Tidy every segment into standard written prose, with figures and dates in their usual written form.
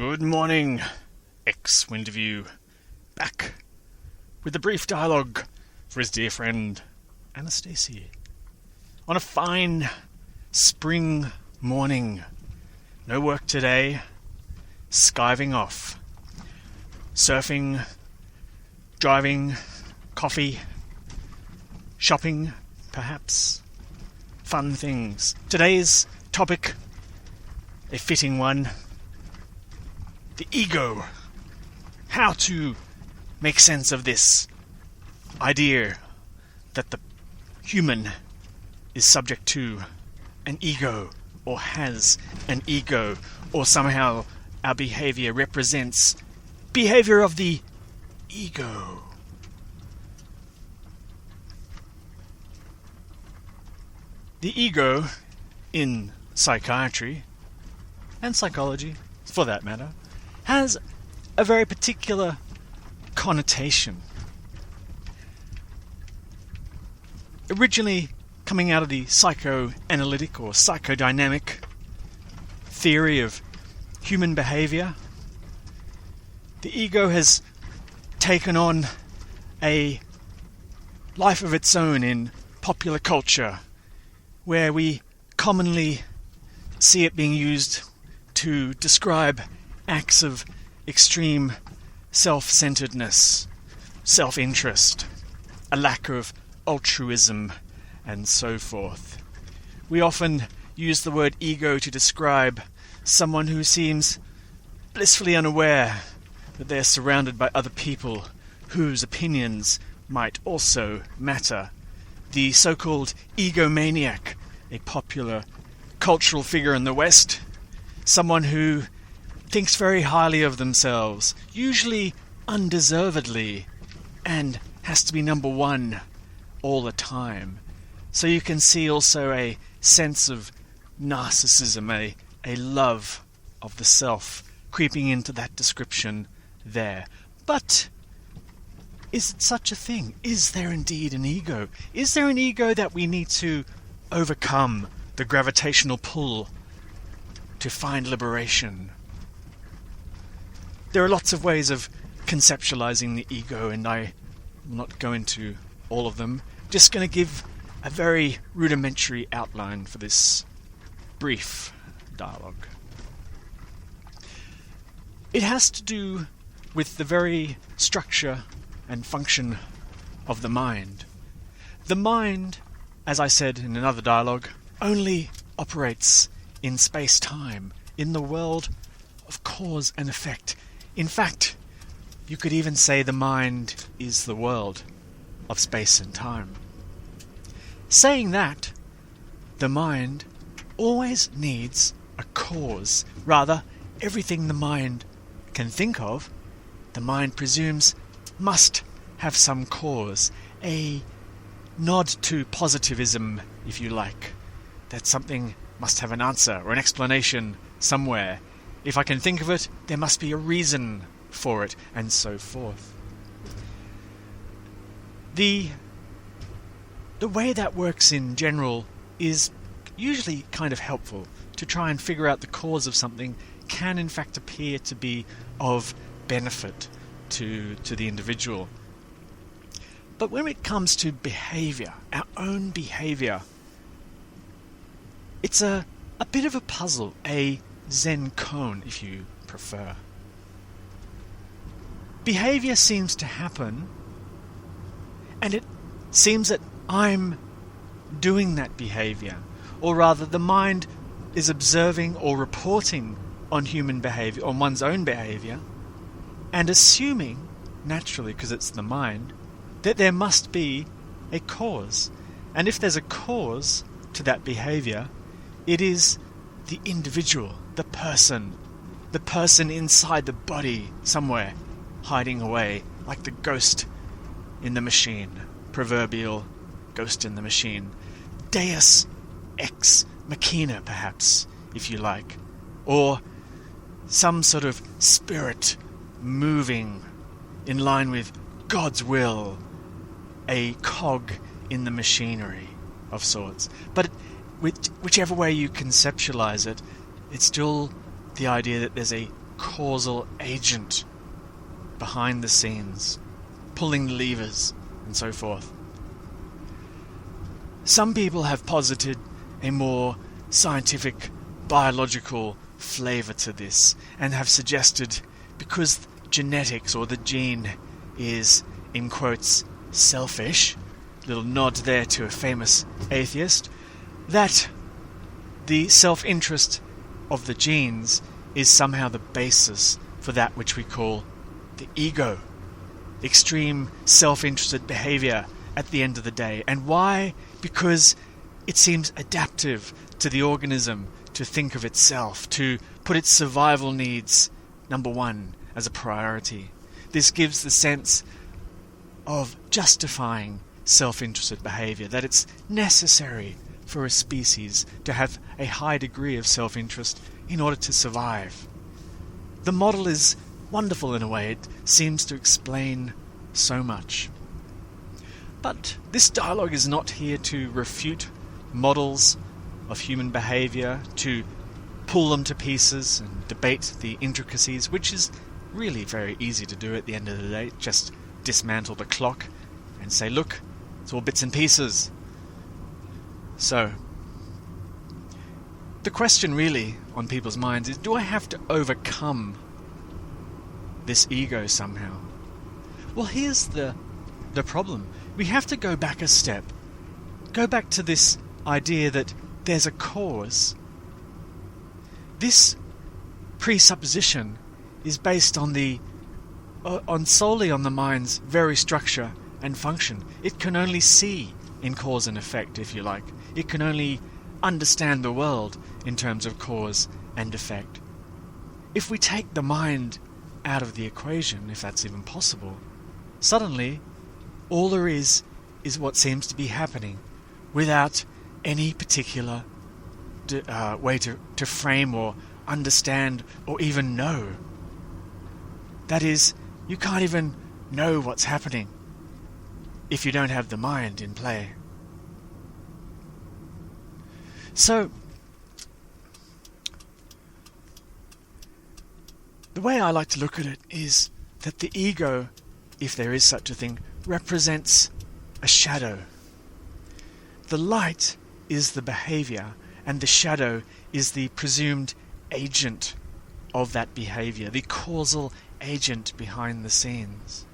Good morning, X WInterview, back with a brief dialogue for his dear friend Annastacey. On a fine spring morning, no work today, skiving off, surfing, driving, coffee, shopping, perhaps, fun things. Today's topic, a fitting one. The ego. How to make sense of this idea that the human is subject to an ego, or has an ego, or somehow our behavior represents behavior of the ego. The ego, in psychiatry, and psychology, for that matter, has a very particular connotation. Originally coming out of the psychoanalytic or psychodynamic theory of human behavior, the ego has taken on a life of its own in popular culture, where we commonly see it being used to describe acts of extreme self-centeredness, self-interest, a lack of altruism, and so forth. We often use the word ego to describe someone who seems blissfully unaware that they are surrounded by other people whose opinions might also matter. The so-called egomaniac, a popular cultural figure in the West, someone who thinks very highly of themselves, usually undeservedly, and has to be number one all the time. So you can see also a sense of narcissism, a love of the self creeping into that description there. But is it such a thing? Is there indeed an ego? Is there an ego that we need to overcome the gravitational pull to find liberation? There are lots of ways of conceptualizing the ego, and I will not go into all of them. Just going to give a very rudimentary outline for this brief dialogue. It has to do with the very structure and function of the mind. The mind, as I said in another dialogue, only operates in space-time, in the world of cause and effect. In fact, you could even say the mind is the world of space and time. Saying that, the mind always needs a cause. Rather, everything the mind can think of, the mind presumes must have some cause. A nod to positivism, if you like. That something must have an answer or an explanation somewhere. If I can think of it, there must be a reason for it, and so forth. The way that works in general is usually kind of helpful. To try and figure out the cause of something can in fact appear to be of benefit to the individual. But when it comes to behavior, our own behavior, it's a bit of a puzzle, a Zen koan, if you prefer. Behavior seems to happen, and it seems that I'm doing that behavior, or rather the mind is observing or reporting on human behavior, on one's own behavior, and assuming, naturally because it's the mind, that there must be a cause. And if there's a cause to that behavior, it is the individual, the person inside the body somewhere, hiding away, like the ghost in the machine, proverbial ghost in the machine. Deus ex machina, perhaps, if you like, or some sort of spirit moving in line with God's will, a cog in the machinery of sorts. But whichever way you conceptualize it, it's still the idea that there's a causal agent behind the scenes, pulling the levers and so forth. Some people have posited a more scientific, biological flavour to this, and have suggested because genetics or the gene is, in quotes, selfish, little nod there to a famous atheist, that the self-interest of the genes is somehow the basis for that which we call the ego, extreme self-interested behaviour at the end of the day. And why? Because it seems adaptive to the organism to think of itself, to put its survival needs number one as a priority. This gives the sense of justifying self-interested behaviour, that it's necessary for a species to have a high degree of self-interest in order to survive. The model is wonderful in a way. It seems to explain so much. But this dialogue is not here to refute models of human behaviour, to pull them to pieces and debate the intricacies, which is really very easy to do at the end of the day. Just dismantle the clock and say, look, it's all bits and pieces. So, the question really on people's minds is, do I have to overcome this ego somehow? Well, here's the problem. We have to go back a step. Go back to this idea that there's a cause. This presupposition is based on solely on the mind's very structure and function. It can only see in cause and effect, if you like. It can only understand the world in terms of cause and effect. If we take the mind out of the equation, if that's even possible, suddenly all there is what seems to be happening, without any particular way to frame or understand or even know. That is, you can't even know what's happening if you don't have the mind in play. So, the way I like to look at it is that the ego, if there is such a thing, represents a shadow. The light is the behaviour, and the shadow is the presumed agent of that behaviour, the causal agent behind the scenes.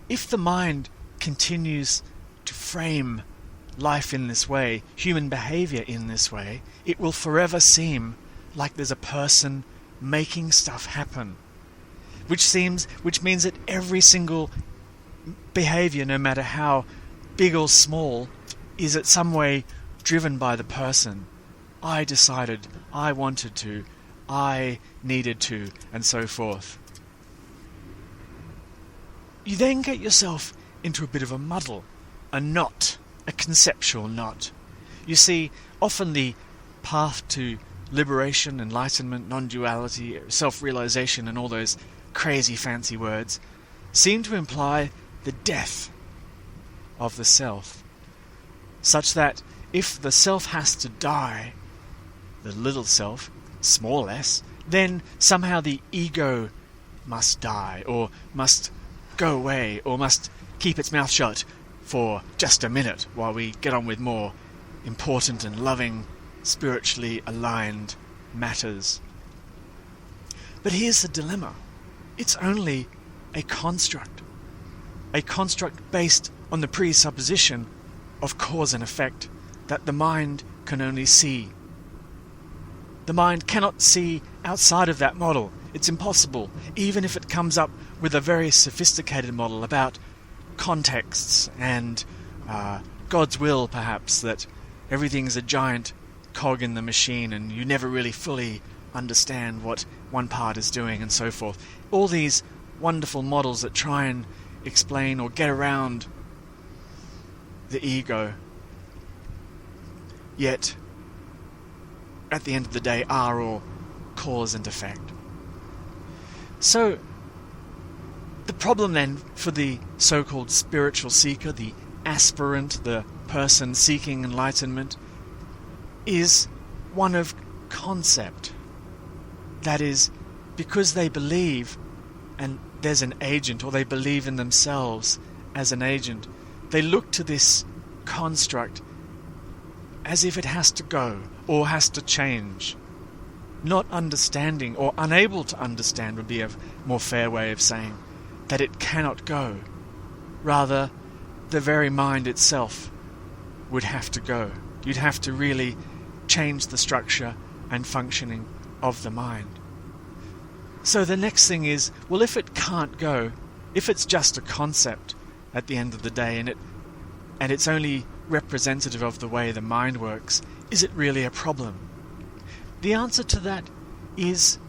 If the mind continues to frame life in this way, human behaviour in this way, it will forever seem like there's a person making stuff happen, which means that every single behaviour, no matter how big or small, is in some way driven by the person. I decided, I wanted to, I needed to, and so forth. You then get yourself into a bit of a muddle, a knot, a conceptual knot. You see, often the path to liberation, enlightenment, non-duality, self-realization, and all those crazy fancy words seem to imply the death of the self, such that if the self has to die, the little self, small s, then somehow the ego must die, or must go away, or must keep its mouth shut for just a minute while we get on with more important and loving, spiritually aligned matters. But here's the dilemma. It's only a construct based on the presupposition of cause and effect that the mind can only see. The mind cannot see outside of that model. It's impossible, even if it comes up with a very sophisticated model about contexts and God's will, perhaps, that everything's a giant cog in the machine and you never really fully understand what one part is doing and so forth. All these wonderful models that try and explain or get around the ego, yet at the end of the day are all cause and effect. So the problem then for the so-called spiritual seeker, the aspirant, the person seeking enlightenment, is one of concept. That is, because they believe and there's an agent, or they believe in themselves as an agent, they look to this construct as if it has to go or has to change. Not understanding, or unable to understand would be a more fair way of saying, that it cannot go. Rather, the very mind itself would have to go. You'd have to really change the structure and functioning of the mind. So the next thing is, well, if it can't go, if it's just a concept at the end of the day, and it's only representative of the way the mind works, is it really a problem? The answer to that is,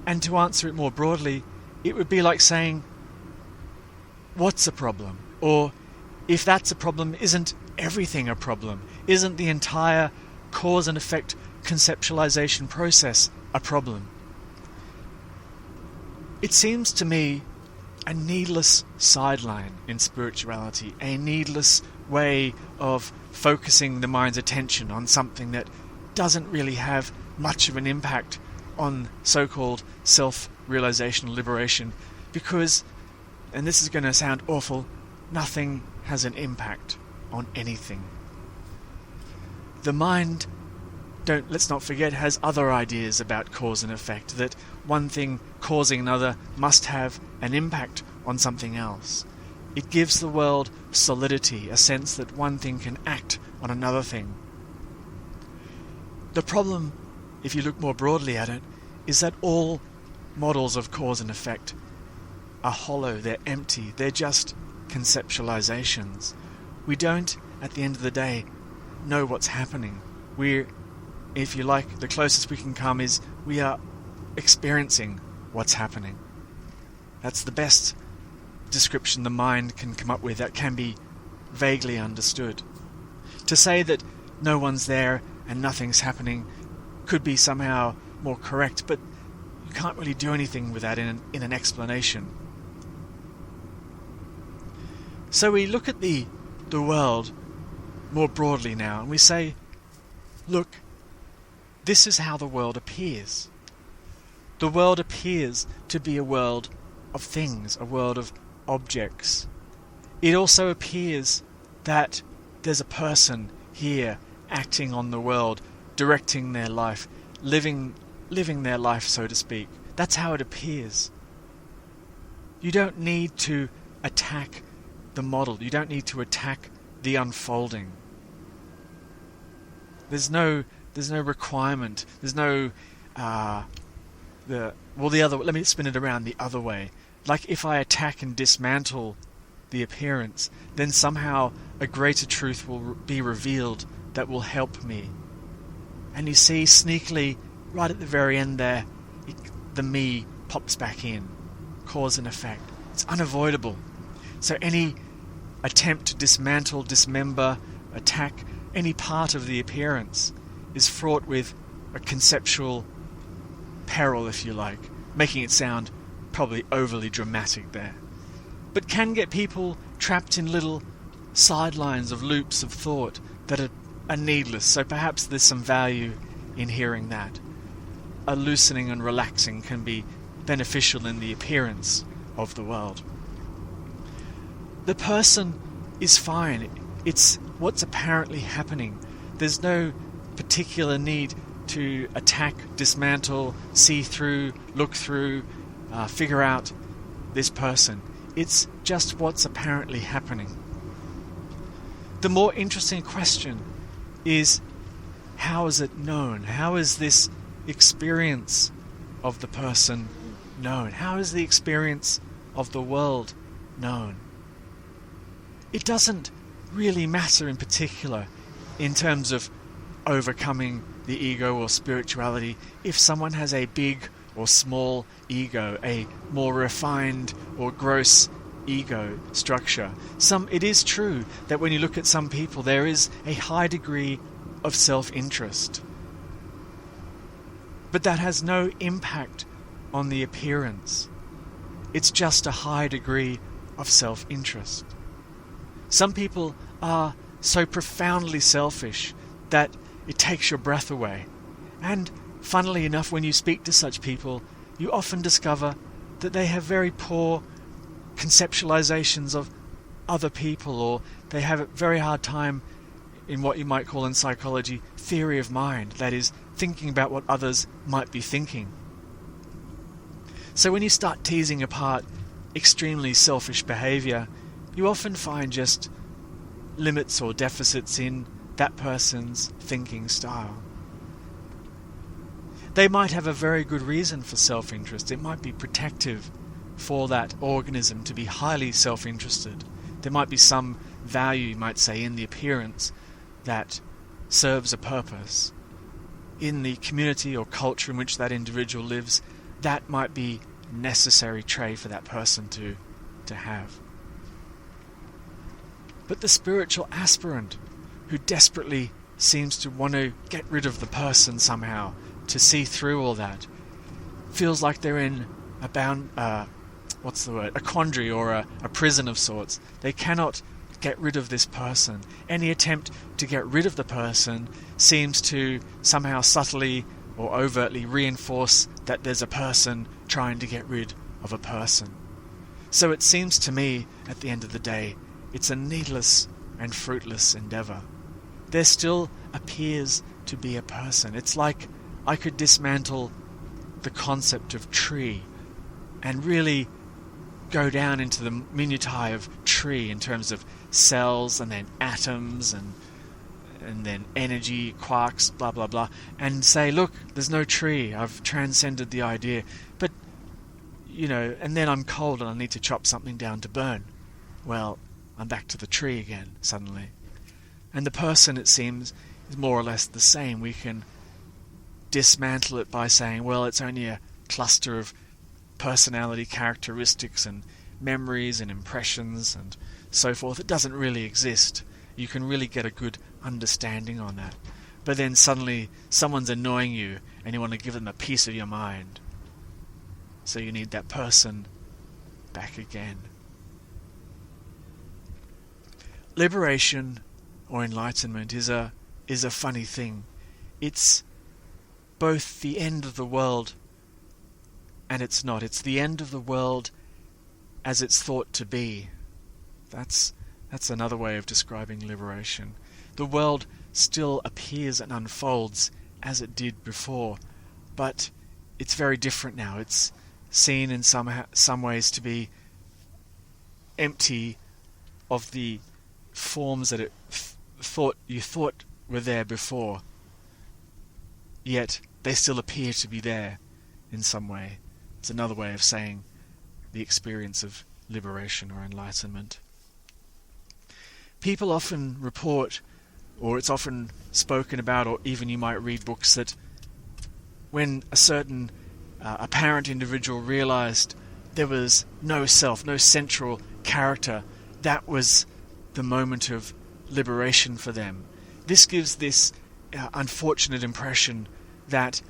and to answer it more broadly, it would be like saying, what's a problem? Or, if that's a problem, isn't everything a problem? Isn't the entire cause and effect conceptualization process a problem? It seems to me a needless sideline in spirituality, a needless way of focusing the mind's attention on something that doesn't really have much of an impact on so-called self-realization or liberation, because, and this is going to sound awful, nothing has an impact on anything. The mind, let's not forget, has other ideas about cause and effect, that one thing causing another must have an impact on something else. It gives the world solidity, a sense that one thing can act on another thing. The problem, if you look more broadly at it, is that all models of cause and effect are hollow, they're empty, they're just conceptualizations. We don't, at the end of the day, know what's happening. We're, if you like, the closest we can come is we are experiencing what's happening. That's the best description the mind can come up with that can be vaguely understood. To say that no one's there and nothing's happening could be somehow more correct, but you can't really do anything with that in an explanation. So we look at the world more broadly now, and we say, look, this is how the world appears. The world appears to be a world of things, a world of objects. It also appears that there's a person here acting on the world, directing their life, living their life, so to speak. That's how it appears. You don't need to attack the model. You don't need to attack the unfolding. There's no requirement. There's no let me spin it around the other way. Like if I attack and dismantle the appearance, then somehow a greater truth will be revealed that will help me. And you see, sneakily, right at the very end there, the me pops back in. Cause and effect. It's unavoidable. So any attempt to dismantle, dismember, attack any part of the appearance is fraught with a conceptual peril, if you like, making it sound probably overly dramatic there. But can get people trapped in little sidelines of loops of thought that are needless, so perhaps there's some value in hearing that. A loosening and relaxing can be beneficial in the appearance of the world. The person is fine. It's what's apparently happening. There's no particular need to attack, dismantle, see through, look through, figure out this person. It's just what's apparently happening. The more interesting question is, how is it known? How is this experience of the person known? How is the experience of the world known? It doesn't really matter in particular in terms of overcoming the ego or spirituality if someone has a big or small ego, a more refined or gross ego structure. It is true that when you look at some people, there is a high degree of self-interest. But that has no impact on the appearance. It's just a high degree of self-interest. Some people are so profoundly selfish that it takes your breath away. And funnily enough, when you speak to such people, you often discover that they have very poor conceptualizations of other people, or they have a very hard time in what you might call in psychology theory of mind, that is, thinking about what others might be thinking. So when you start teasing apart extremely selfish behavior, you often find just limits or deficits in that person's thinking style. They might have a very good reason for self-interest. It might be protective for that organism to be highly self-interested. There might be some value, you might say, in the appearance that serves a purpose. In the community or culture in which that individual lives, that might be a necessary trait for that person to have. But the spiritual aspirant who desperately seems to want to get rid of the person somehow, to see through all that, feels like they're in a quandary or a prison of sorts. They cannot get rid of this person. Any attempt to get rid of the person seems to somehow subtly or overtly reinforce that there's a person trying to get rid of a person. So it seems to me, at the end of the day, it's a needless and fruitless endeavour. There still appears to be a person. It's like I could dismantle the concept of tree and really go down into the minutiae of tree in terms of cells and then atoms and then energy, quarks, blah blah blah, and say, look, there's no tree, I've transcended the idea. But, and then I'm cold and I need to chop something down to burn. Well, I'm back to the tree again, suddenly. And the person, it seems, is more or less the same. We can dismantle it by saying, well, it's only a cluster of personality characteristics and memories and impressions and so forth. It doesn't really exist. You can really get a good understanding on that. But then suddenly someone's annoying you and you want to give them a piece of your mind. So you need that person back again. Liberation or enlightenment is a funny thing. It's both the end of the world and it's not. It's the end of the world as it's thought to be. That's another way of describing liberation. The world still appears and unfolds as it did before, but it's very different now. It's seen in some ways to be empty of the forms that you thought were there before, yet they still appear to be there in some way. It's another way of saying the experience of liberation or enlightenment. People often report, or it's often spoken about, or even you might read books, that when a certain apparent individual realized there was no self, no central character, that was the moment of liberation for them. This gives this unfortunate impression that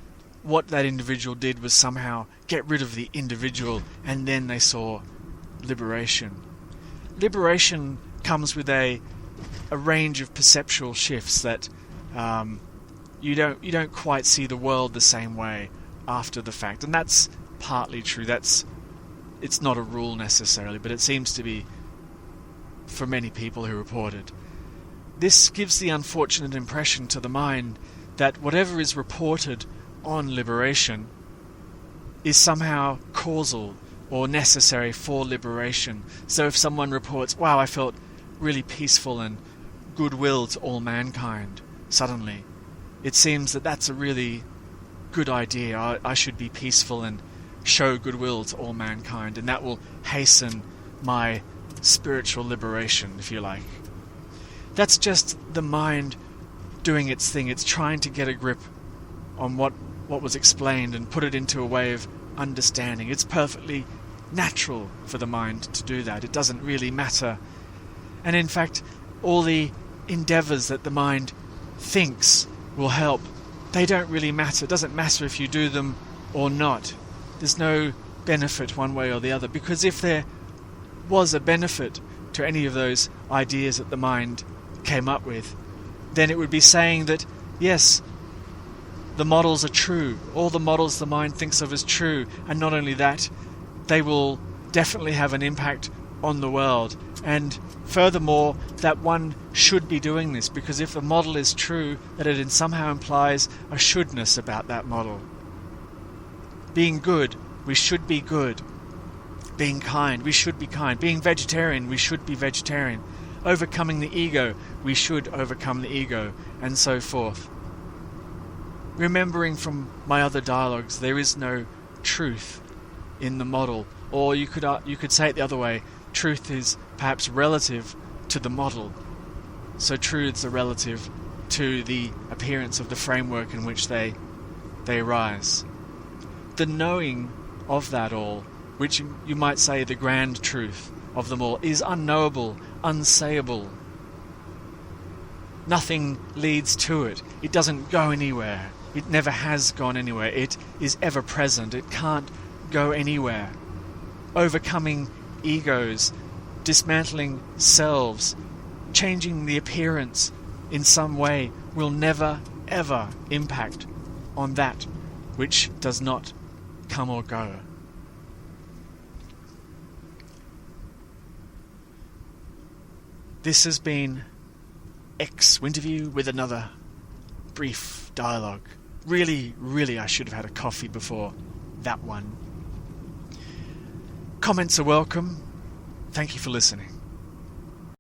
what that individual did was somehow get rid of the individual, and then they saw liberation. Liberation comes with a range of perceptual shifts that you don't quite see the world the same way after the fact, and that's partly true. It's not a rule necessarily, but it seems to be for many people who report it. This gives the unfortunate impression to the mind that whatever is reported on liberation is somehow causal or necessary for liberation. So if someone reports, wow, I felt really peaceful and goodwill to all mankind, suddenly it seems that that's a really good idea. I should be peaceful and show goodwill to all mankind, and that will hasten my spiritual liberation, if you like. That's just the mind doing its thing. It's trying to get a grip on what was explained and put it into a way of understanding. It's perfectly natural for the mind to do that. It doesn't really matter. And in fact, all the endeavours that the mind thinks will help, they don't really matter. It doesn't matter if you do them or not. There's no benefit one way or the other, because if there was a benefit to any of those ideas that the mind came up with, then it would be saying that, yes, the models are true. All the models the mind thinks of as true. And not only that, they will definitely have an impact on the world. And furthermore, that one should be doing this, because if a model is true, that it somehow implies a shouldness about that model. Being good, we should be good. Being kind, we should be kind. Being vegetarian, we should be vegetarian. Overcoming the ego, we should overcome the ego, and so forth. Remembering from my other dialogues, there is no truth in the model, or you could say it the other way. Truth is perhaps relative to the model, so truths are relative to the appearance of the framework in which they arise. The knowing of that all, which you might say the grand truth of them all, is unknowable, unsayable. Nothing leads to it. It doesn't go anywhere. It never has gone anywhere. It is ever present. It can't go anywhere. Overcoming egos, dismantling selves, changing the appearance in some way will never, ever impact on that which does not come or go. This has been X WInterview with another brief dialogue. Really, I should have had a coffee before that one. Comments are welcome. Thank you for listening.